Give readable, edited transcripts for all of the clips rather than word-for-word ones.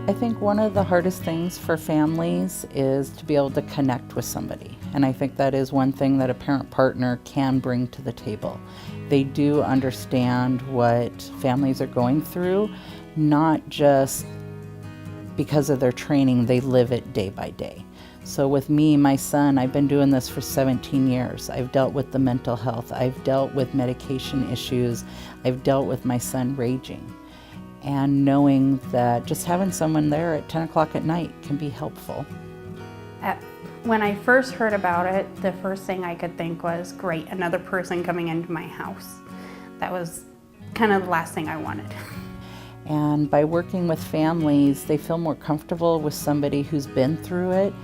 I think one of the hardest things for families is to be able to connect with somebody. And I think that is one thing that a parent partner can bring to the table. They do understand what families are going through, not just because of their training, they live it day by day. So with me, my son, I've been doing this for 17 years. I've dealt with the mental health, I've dealt with medication issues, I've dealt with my son raging. And knowing that just having someone there at 10 o'clock at night can be helpful. When I first heard about it, the first thing I could think was, great, another person coming into my house. That was kind of the last thing I wanted. And by working with families, they feel more comfortable with somebody who's been through it.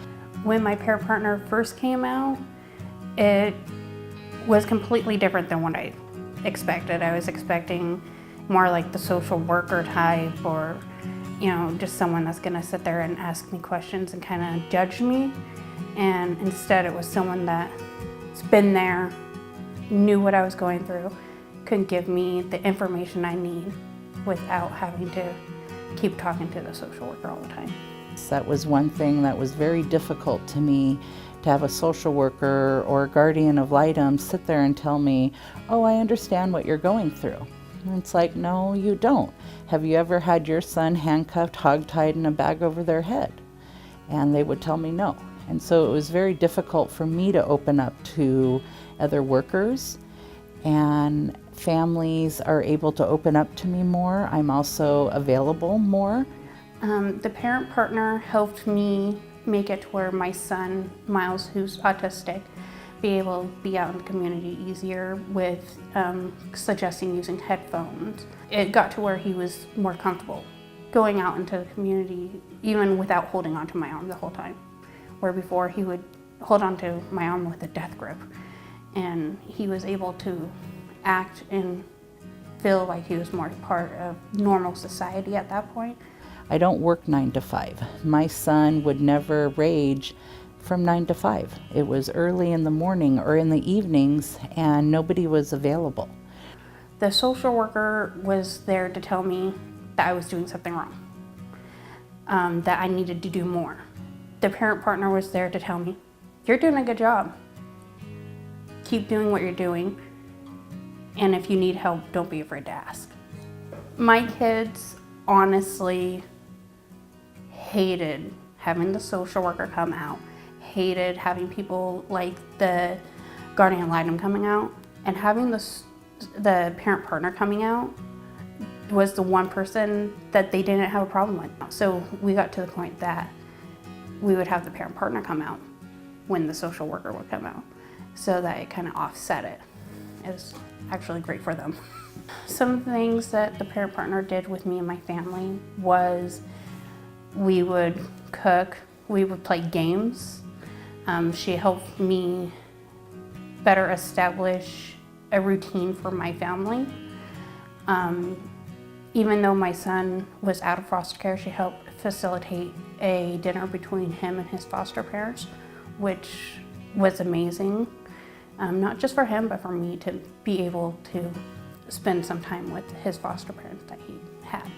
When my parent partner first came out, it was completely different than what I expected. I was expecting more like the social worker type, or just someone that's gonna sit there and ask me questions and kind of judge me. And instead it was someone that's been there, knew what I was going through, could give me the information I need without having to keep talking to the social worker all the time. That was one thing that was very difficult to me, to have a social worker or a guardian ad litem sit there and tell me, oh, I understand what you're going through. And it's like, no, you don't. Have you ever had your son handcuffed, hogtied in a bag over their head? And they would tell me no. And so it was very difficult for me to open up to other workers, and families are able to open up to me more. I'm also available more. The parent partner helped me make it to where my son, Miles, who's autistic, be able to be out in the community easier with suggesting using headphones. It got to where he was more comfortable going out into the community, even without holding onto my arm the whole time. Where before he would hold onto my arm with a death grip, and he was able to act and feel like he was more part of normal society at that point. I don't work 9 to 5. My son would never rage from 9 to 5. It was early in the morning or in the evenings, and nobody was available. The social worker was there to tell me that I was doing something wrong, that I needed to do more. The parent partner was there to tell me, you're doing a good job. Keep doing what you're doing, and if you need help, don't be afraid to ask. My kids honestly hated having the social worker come out, hated having people like the guardian ad litem coming out, and having the parent partner coming out was the one person that they didn't have a problem with. So we got to the point that we would have the parent partner come out when the social worker would come out, so that it kind of offset it. It was actually great for them. Some of the things that the parent partner did with me and my family was we would cook, we would play games. She helped me better establish a routine for my family. Even though my son was out of foster care, she helped facilitate a dinner between him and his foster parents, which was amazing. Not just for him, but for me to be able to spend some time with his foster parents that he had,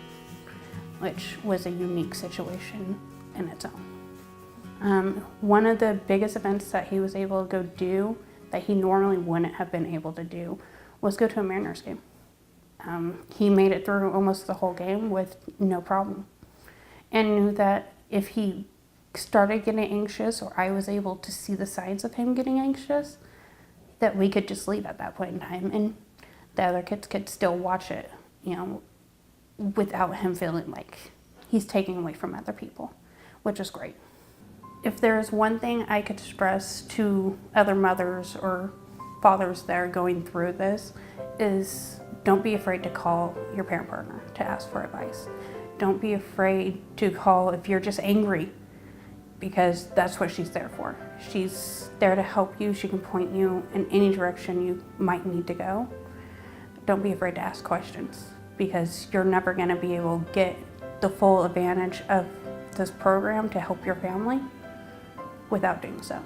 which was a unique situation in its own. One of the biggest events that he was able to go do that he normally wouldn't have been able to do was go to a Mariners game. He made it through almost the whole game with no problem, and knew that if he started getting anxious, or I was able to see the signs of him getting anxious, that we could just leave at that point in time, and the other kids could still watch it, without him feeling like he's taking away from other people, which is great. If there's one thing I could stress to other mothers or fathers that are going through this, is don't be afraid to call your parent partner to ask for advice. Don't be afraid to call if you're just angry, because that's what she's there for. She's there to help you. She can point you in any direction you might need to go. Don't be afraid to ask questions, because you're never going to be able to get the full advantage of this program to help your family without doing so.